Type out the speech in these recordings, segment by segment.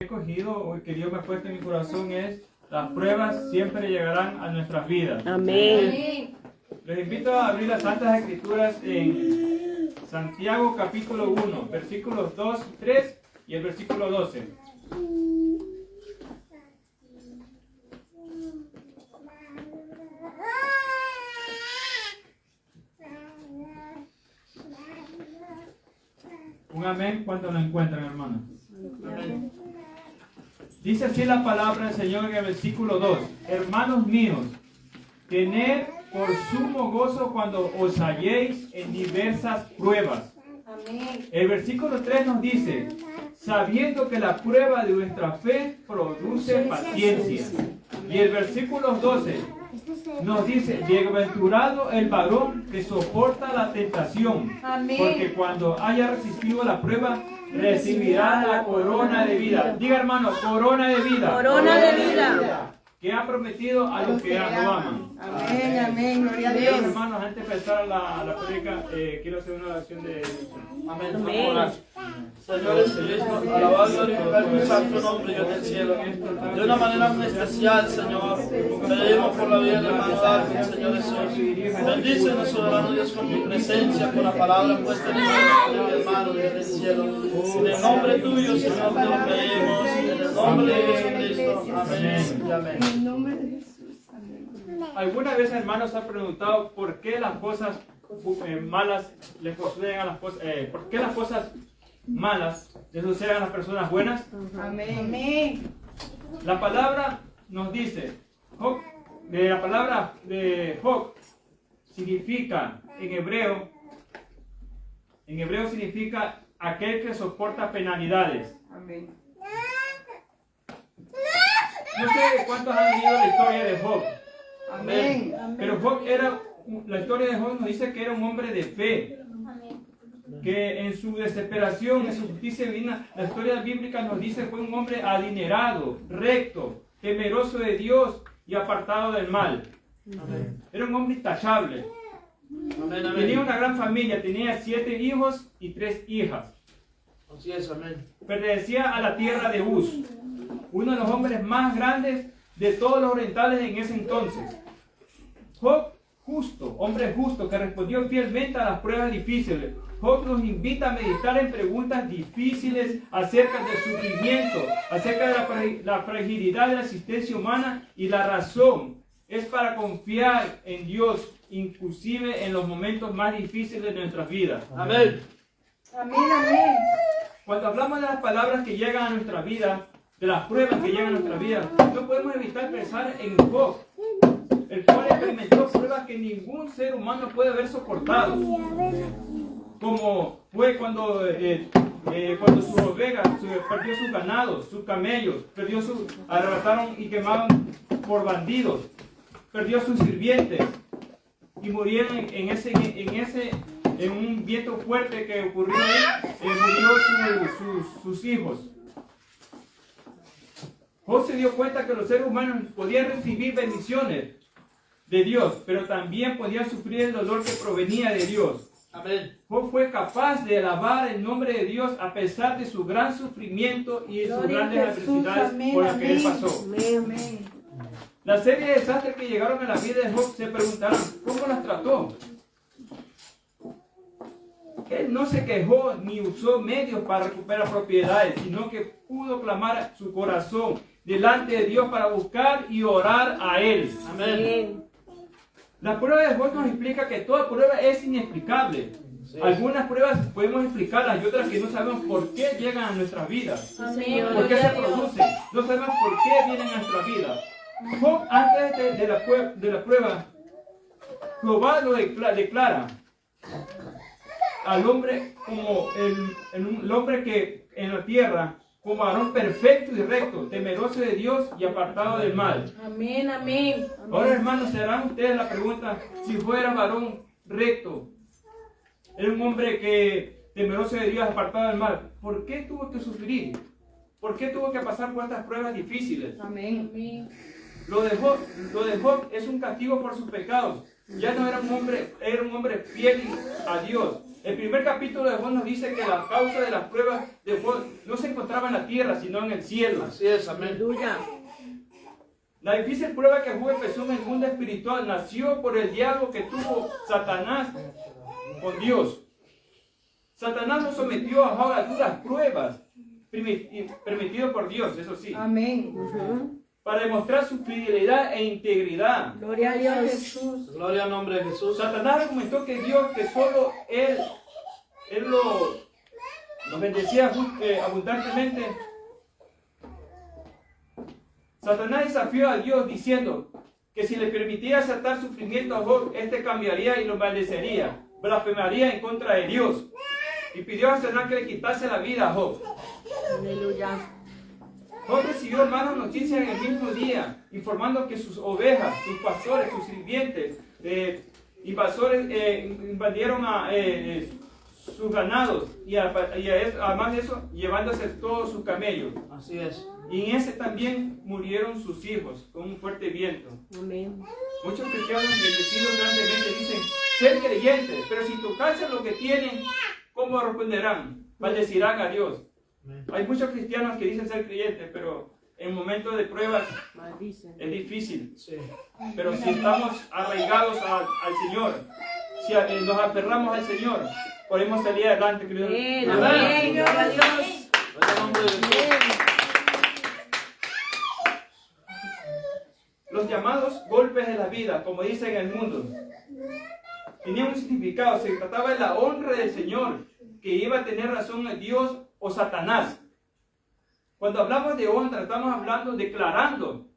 Escogido o que Dios me ha puesto en mi corazón es: las pruebas siempre llegarán a nuestras vidas. Amén. Les invito a abrir las Santas Escrituras en Santiago capítulo 1, versículos 2 y 3 y el versículo 12. Un amén cuando lo encuentran, hermanos. Amén. Dice así la palabra del Señor en el versículo 2. Hermanos míos, tened por sumo gozo cuando os halléis en diversas pruebas. Amén. El versículo 3 nos dice: sabiendo que la prueba de vuestra fe produce paciencia. Y el versículo 12 nos dice: bienaventurado el varón que soporta la tentación, Amén. porque cuando haya resistido la prueba, recibirá la corona de vida. Diga, hermano, corona de vida. Corona de vida. Que ha prometido a los que lo aman. Amén, amén, gloria a Bien, Dios. hermanos, antes de empezar la prédica, quiero hacer una oración de... Amén. Amén. Vamos a orar. Señor Jesucristo, alabado y glorificado tu santo nombre, Dios del cielo. De una manera muy especial, Señor, pedimos por la vida del hermano Darwin, Señor Jesús. Bendícenos, soberano Dios, con tu presencia, con la palabra puesta en el hermano, Dios del cielo. En el nombre tuyo, Señor, te lo pedimos. En el nombre de Jesucristo. Amén y amén. En el nombre de Jesús. Amén. ¿Alguna vez, hermanos, se han preguntado por qué las cosas malas le suceden a las cosas, por qué las cosas malas le suceden a las personas buenas? Amén. Amén. La palabra nos dice, la palabra de Job significa en hebreo significa aquel que soporta penalidades. Amén. No sé cuántos han leído la historia de Job. Amén. Pero la historia de Job nos dice que era un hombre de fe, que en su desesperación, en su justicia divina, la historia bíblica nos dice que fue un hombre adinerado, recto, temeroso de Dios y apartado del mal. Amén. Era un hombre intachable. Amén, amén. Tenía una gran familia, tenía 7 hijos y 3 hijas. Así es, amén. Pertenecía a la tierra de Uz, uno de los hombres más grandes de todos los orientales en ese entonces. Job, hombre justo, que respondió fielmente a las pruebas difíciles. Job nos invita a meditar en preguntas difíciles acerca del sufrimiento, acerca de la fragilidad de la existencia humana, y la razón es para confiar en Dios, inclusive en los momentos más difíciles de nuestras vidas. Amén. Amén. Amén. Cuando hablamos de las palabras que llegan a nuestra vida, de las pruebas que llegan a nuestra vida, no podemos evitar pensar en Job, el cual experimentó pruebas que ningún ser humano puede haber soportado. Como fue cuando sus ovejas perdió sus ganados, sus camellos, arrebataron y quemaron por bandidos, perdió sus sirvientes y murieron en un viento fuerte que ocurrió ahí, murió sus hijos. Job se dio cuenta que los seres humanos podían recibir bendiciones de Dios, pero también podían sufrir el dolor que provenía de Dios. Amén. Job fue capaz de alabar el nombre de Dios a pesar de su gran sufrimiento y de sus Gloria a grandes Jesús. adversidades Amén, por las que él amén. pasó. Amén. La serie de desastres que llegaron a la vida de Job, se preguntarán, ¿cómo las trató? Él no se quejó ni usó medios para recuperar propiedades, sino que pudo clamar su corazón delante de Dios para buscar y orar a Él. Amén. La prueba de Job nos explica que toda prueba es inexplicable. Sí. Algunas pruebas podemos explicarlas y otras que no sabemos por qué llegan a nuestras vidas. Amén. ¿Por qué se producen? No sabemos por qué vienen a nuestra vida. Job, antes de la prueba, Jehová lo declara al hombre como el hombre que en la tierra, como varón perfecto y recto, temeroso de Dios y apartado del mal. Amén. Amén. Ahora, hermanos, se harán ustedes la pregunta: si fuera varón recto, era un hombre que temeroso de Dios, apartado del mal, ¿por qué tuvo que sufrir? ¿Por qué tuvo que pasar por estas pruebas difíciles? Amén. Amén. Lo de Job es un castigo por sus pecados. Ya no era un hombre fiel a Dios. El primer capítulo de Job nos dice que la causa de las pruebas de Job no se encontraba en la tierra, sino en el cielo. Así es, amén. Aleluya. La difícil prueba que Job empezó en el mundo espiritual nació por el diálogo que tuvo Satanás con Dios. Satanás lo sometió a Job a duras pruebas, permitido por Dios, eso sí, Amén. para demostrar su fidelidad e integridad. Gloria a Dios. Jesús. Gloria al nombre de Jesús. Satanás argumentó que Dios, que solo Él lo bendecía abundantemente. Satanás desafió a Dios diciendo que si le permitía aceptar sufrimiento a Job, este cambiaría y lo maldecería, blasfemaría en contra de Dios. Y pidió a Satanás que le quitase la vida a Job. Aleluya. Job recibió malas noticias en el mismo día, informando que sus ovejas, sus pastores, sus sirvientes, invasores invadieron a sus ganados y además de eso, llevándose todos sus camellos. Así es. Y en ese también murieron sus hijos con un fuerte viento. Amén. Muchos cristianos bendecidos grandemente dicen ser creyentes, pero si tocase lo que tienen, ¿cómo responderán? Maldecirán a Dios. Amén. Hay muchos cristianos que dicen ser creyentes, pero en momentos de pruebas Maldicen. es difícil. Sí. Pero si estamos arraigados al Señor, si nos aferramos al Señor, podemos salir adelante, queridos. Amén. ¿Verdad? Amén. Gloria a Dios. Gloria al nombre de Jesús. Amén. Los llamados golpes de la vida, como dicen en el mundo, tenían un significado. Se trataba de la honra del Señor, que iba a tener razón a Dios o Satanás. Cuando hablamos de honra, estamos hablando, declarando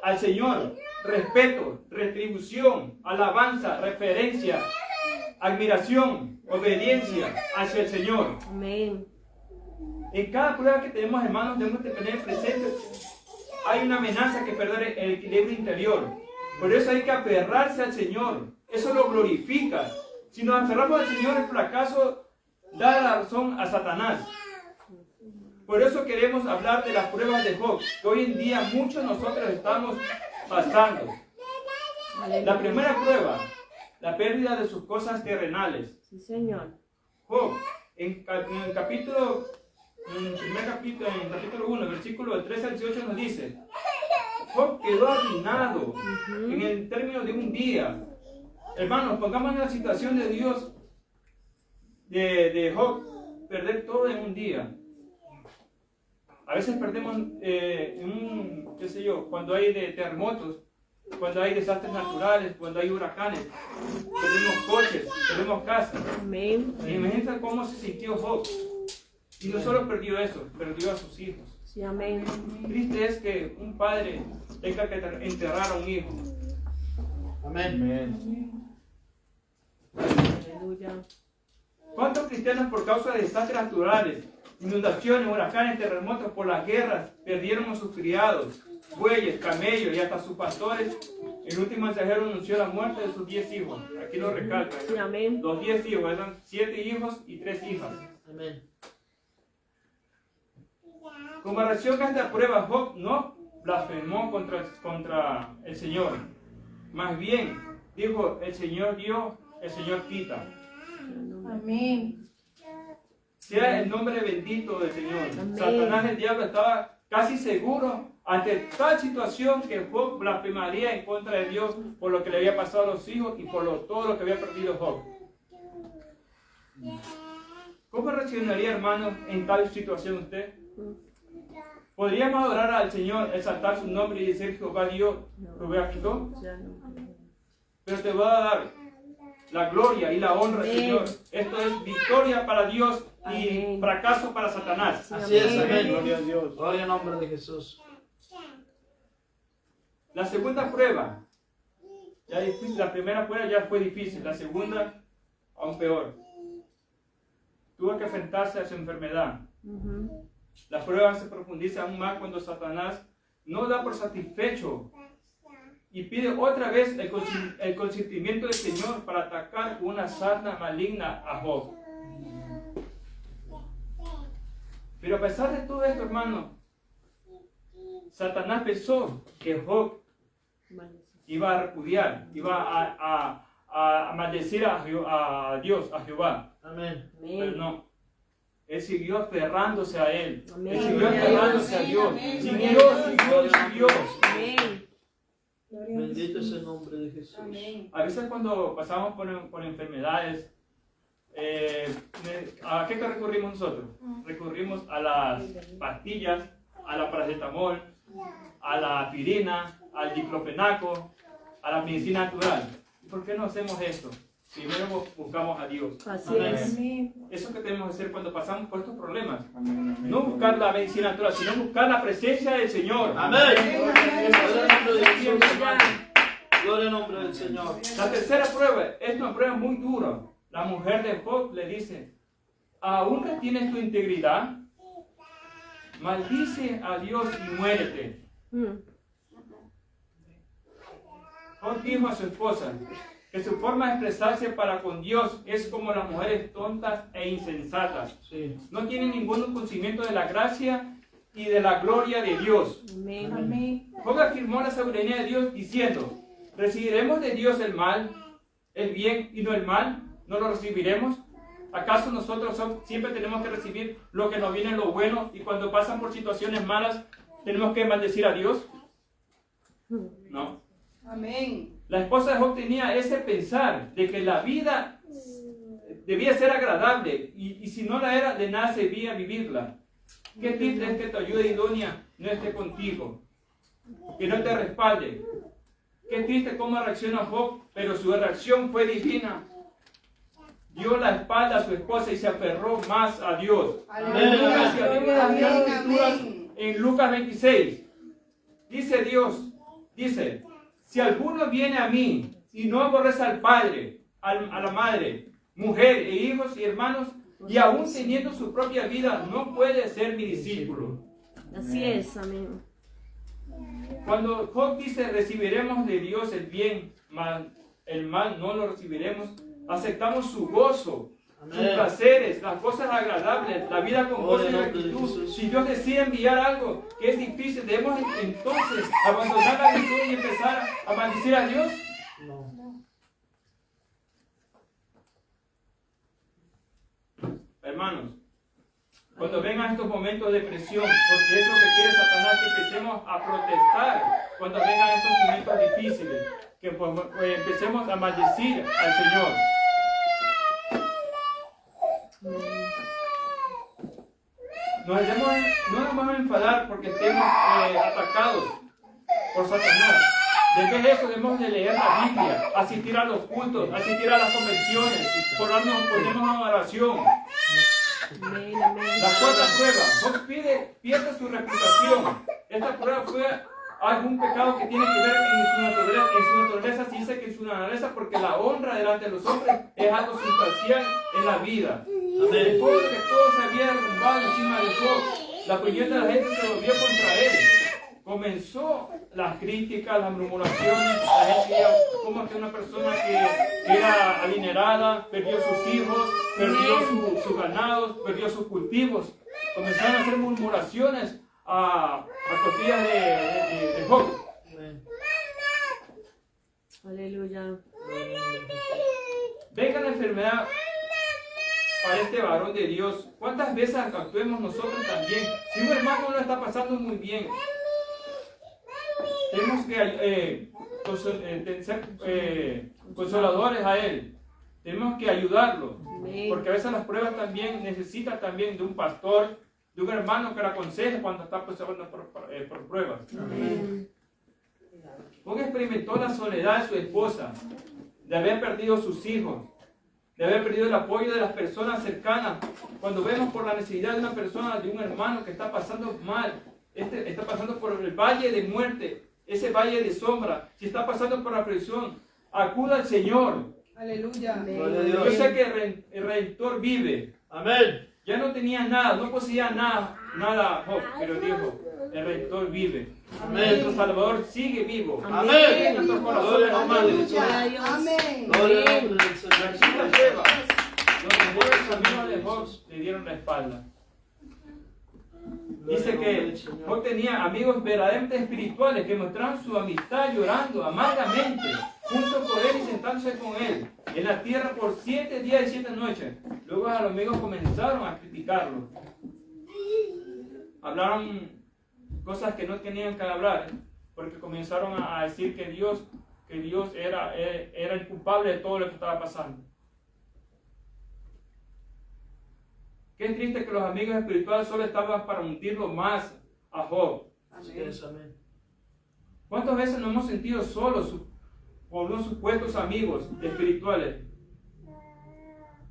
al Señor respeto, retribución, alabanza, referencia, admiración, obediencia hacia el Señor. Amén. En cada prueba que tenemos, hermanos, debemos de tener presente, hay una amenaza que perder el equilibrio interior. Por eso hay que aferrarse al Señor. Eso lo glorifica. Si nos aferramos al Señor, el fracaso da la razón a Satanás. Por eso queremos hablar de las pruebas de Job, que hoy en día muchos de nosotros estamos pasando. La primera prueba, la pérdida de sus cosas terrenales. Sí, Señor. Job, en el capítulo 1, versículo del 13 al 18 nos dice, Job quedó arruinado en el término de un día. Hermanos, pongamos en la situación de Dios, de Job, perder todo en un día. A veces perdemos cuando hay terremotos, cuando hay desastres naturales, cuando hay huracanes, perdemos coches, perdemos casas. Amén. Y imagínense cómo se sintió Job. Y no solo perdió eso, perdió a sus hijos. Sí, amén. Triste es que un padre tenga que enterrar a un hijo. Amén. Aleluya. ¿Cuántos cristianos por causa de desastres naturales, inundaciones, huracanes, terremotos, por las guerras, perdieron a sus criados, bueyes, camellos y hasta sus pastores? El último mensajero anunció la muerte de sus 10 hijos. Aquí lo recalca. Sí, amén. Los 10 hijos, eran 7 hijos y 3 hijas. Amén. Con relación a esta prueba, Job no blasfemó contra el Señor. Más bien, dijo, el Señor dio, el Señor quita. Amén. Sea el nombre bendito del Señor. Amén. Satanás, el diablo, estaba casi seguro ante tal situación que Job blasfemaría en contra de Dios por lo que le había pasado a los hijos y por todo lo que había perdido Job. ¿Cómo reaccionaría, hermano, en tal situación usted? ¿Podríamos adorar al Señor, exaltar su nombre y decir Jehová Dios, Jehová quitó? Ya no. Pero te va a dar la gloria y la honra, Amén. Señor. Esto es victoria para Dios y Amén. fracaso para Satanás. Así es, Amén. amén. Gloria a Dios. Gloria al nombre de Jesús. La segunda prueba, ya difícil, la primera prueba ya fue difícil, la segunda aún peor. Tuvo que enfrentarse a su enfermedad. La prueba se profundiza aún más cuando Satanás no da por satisfecho y pide otra vez el consentimiento del Señor para atacar con una sarna maligna a Job. Pero a pesar de todo esto, hermano, Satanás pensó que Job iba a repudiar, iba a maldecir a Dios, a Jehová. Amén. Pero no. Él siguió aferrándose a Él. Amén. Él siguió aferrándose a Dios. Amén. Siguió. Amén. Bendito es el nombre de Jesús. A veces cuando pasamos por enfermedades, ¿a qué recurrimos nosotros? Recurrimos a las pastillas, a la paracetamol, a la aspirina, al diclofenaco, a la medicina natural. ¿Por qué no hacemos esto? Primero buscamos a Dios. Así es. Eso que tenemos que hacer cuando pasamos por estos problemas. No buscar la medicina natural, sino buscar la presencia del Señor. Amén. Gloria al nombre de Jesús, hermano. Gloria al nombre del Señor. La tercera prueba es una prueba muy dura. La mujer de Job le dice: ¿aún retienes tu integridad? Maldice a Dios y muérete. Job dijo a su esposa que su forma de expresarse para con Dios es como las mujeres tontas e insensatas. Sí. No tienen ningún conocimiento de la gracia y de la gloria de Dios. Amén. Job afirmó la soberanía de Dios diciendo: ¿recibiremos de Dios el mal, el bien y no el mal? ¿No lo recibiremos? ¿Acaso nosotros siempre tenemos que recibir lo que nos viene lo bueno y cuando pasan por situaciones malas tenemos que maldecir a Dios? No. Amén. La esposa de Job tenía ese pensar de que la vida debía ser agradable y si no la era, de nada servía vivirla. Qué triste es que tu ayuda idónea no esté contigo, que no te respalde. Qué triste cómo reacciona Job, pero su reacción fue divina. Dio la espalda a su esposa y se aferró más a Dios. En Lucas 26 dice Dios, si alguno viene a mí y no aborrece al padre, a la madre, mujer e hijos y hermanos, y aún teniendo su propia vida, no puede ser mi discípulo. Así es, amén. Cuando Job dice, recibiremos de Dios el bien, el mal no lo recibiremos, aceptamos su gozo, sus placeres, las cosas agradables, la vida con gozo y gratitud. Si Dios decide enviar algo que es difícil, ¿debemos entonces abandonar la virtud y empezar a maldecir a Dios? No. Hermanos, cuando vengan estos momentos de presión, porque es lo que quiere Satanás, que empecemos a protestar cuando vengan estos momentos difíciles, que empecemos a maldecir al Señor. No nos vamos a enfadar porque estemos atacados por Satanás. Después de eso debemos de leer la Biblia, asistir a los cultos, asistir a las convenciones, ponernos en oración. La cuarta prueba, Job pierde su reputación. Esta prueba fue algún pecado que tiene que ver en su naturaleza. Se dice que en su naturaleza, porque la honra delante de los hombres es algo sustancial en la vida. Después de que todo se había derrumbado encima de Job, la opinión de la gente se volvió contra él. Comenzó las críticas, las murmuraciones, la gente decía como que una persona que era adinerada, perdió sus hijos, perdió sus ganados, perdió sus cultivos. Comenzaron a hacer murmuraciones a costillas de Job. Aleluya. Venga la enfermedad para este varón de Dios. ¿Cuántas veces actuemos nosotros también? Si un hermano no lo está pasando muy bien, tenemos que ser consoladores a él. Tenemos que ayudarlo. Porque a veces las pruebas también necesitan también de un pastor, de un hermano que le aconseje cuando está pasando por pruebas. Job experimentó la soledad de su esposa, de haber perdido sus hijos, de haber perdido el apoyo de las personas cercanas. Cuando vemos por la necesidad de una persona, de un hermano que está pasando mal, está pasando por el valle de muerte, ese valle de sombra, si está pasando por aflicción, acuda al Señor. Aleluya. Yo sé que el Redentor vive. Amén. Ya no tenía nada, no poseía nada Job, pero dijo, el Redentor vive. Amén. Nuestro Salvador sigue vivo. Amén. Nuestros corazones hermanos. Amén. Gloria al nombre del Señor. La quinta prueba, los buenos amigos de Job le dieron la espalda. Dice que Job tenía amigos verdaderamente espirituales que mostraron su amistad llorando amargamente junto con él y sentándose con él en la tierra por 7 días y 7 noches. Luego a los amigos comenzaron a criticarlo. Hablaron cosas que no tenían que hablar, porque comenzaron a decir que Dios era el culpable de todo lo que estaba pasando. Qué triste que los amigos espirituales solo estaban para hundirlo más a Job. Amén. ¿Cuántas veces nos hemos sentido solos por unos supuestos amigos espirituales?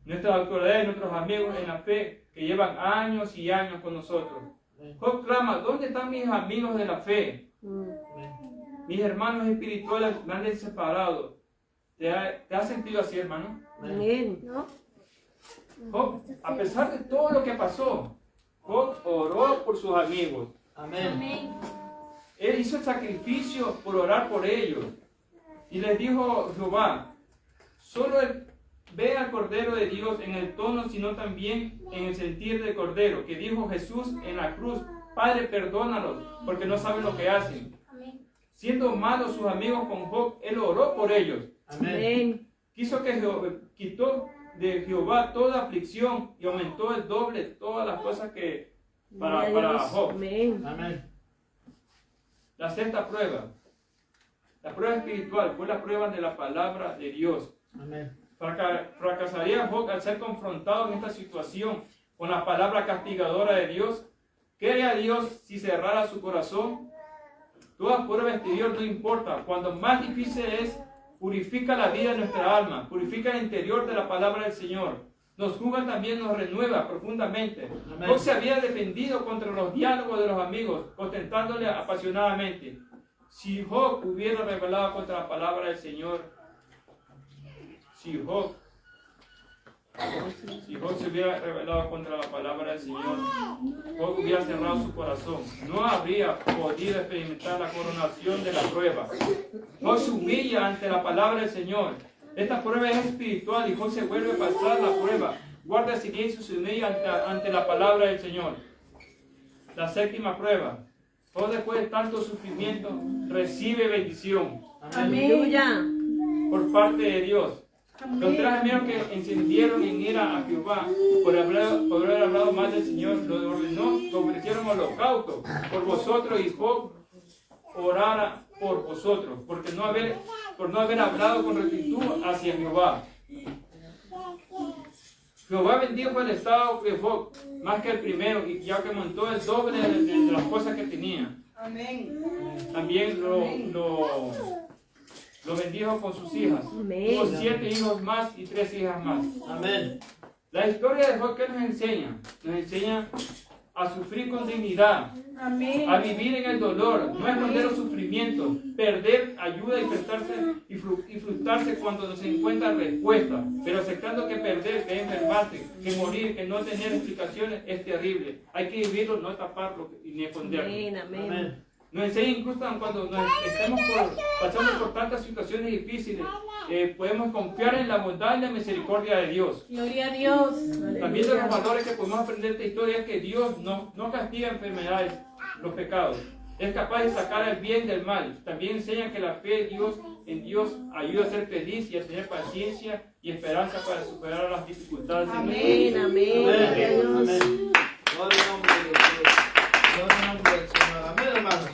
Nuestras autoridades, nuestros amigos en la fe que llevan años y años con nosotros. Job clama, ¿dónde están mis amigos de la fe? Mis hermanos espirituales me han separado. ¿Te has sentido así, hermano? Amén. Job, a pesar de todo lo que pasó, Job oró por sus amigos. Amén. Él hizo el sacrificio por orar por ellos. Y les dijo Jehová, solo ve al Cordero de Dios en el tono, sino también en el sentir del Cordero, que dijo Jesús en la cruz, Padre, perdónalos, porque no saben lo que hacen. Siendo malos sus amigos con Job, él oró por ellos. Amén. Quiso que quitó de Jehová toda aflicción y aumentó el doble todas las cosas que para Job. Amén. La sexta prueba, la prueba espiritual, fue la prueba de la palabra de Dios. Amén. Fracasaría Job al ser confrontado en esta situación con la palabra castigadora de Dios. ¿Qué haría Dios si cerrara su corazón? Toda prueba exterior no importa. Cuando más difícil es, purifica la vida de nuestra alma, purifica el interior de la palabra del Señor. Nos juzga también, nos renueva profundamente. Job se había defendido contra los diálogos de los amigos, contentándole apasionadamente. Si Job hubiera rebelado contra la palabra del Señor, si Job se hubiera rebelado contra la palabra del Señor, Job hubiera cerrado su corazón. No habría podido experimentar la coronación de la prueba. Job se humilla ante la palabra del Señor. Esta prueba es espiritual y Job se vuelve a pasar la prueba. Guarda silencio y se humilla ante la palabra del Señor. La séptima prueba. Job, después de tanto sufrimiento, recibe bendición. Aleluya. Por parte de Dios. Los tres amigos que encendieron en ira a Jehová por haber hablado mal del Señor, lo ordenó, lo ofrecieron holocausto por vosotros, y Job orara por vosotros, por no haber hablado con rectitud hacia Jehová. Jehová bendijo el estado de Job más que el primero, y ya que montó el doble de las cosas que tenía. Amén. También lo bendijo con sus hijas. Tuvo 7 hijos más y 3 hijas más. Amén. La historia de Job, ¿qué nos enseña? Nos enseña a sufrir con dignidad, a vivir en el dolor, no esconder los sufrimientos, perder ayuda y frustrarse cuando no se encuentra respuesta, pero aceptando que perder, que enfermarse, que morir, que no tener explicaciones es terrible. Hay que vivirlo, no taparlo ni esconderlo. Amén. Nos enseña incluso cuando nos estemos pasando por tantas situaciones difíciles, podemos confiar en la bondad y la misericordia de Dios. Gloria a Dios. También de los valores que podemos aprender de esta historia es que Dios no castiga enfermedades, los pecados. Es capaz de sacar el bien del mal. También enseña que la fe en Dios ayuda a ser feliz y a tener paciencia y esperanza para superar las dificultades. Amén. Amén. Gloria al nombre de Dios. Gloria al nombre del Señor. Amén, hermanos.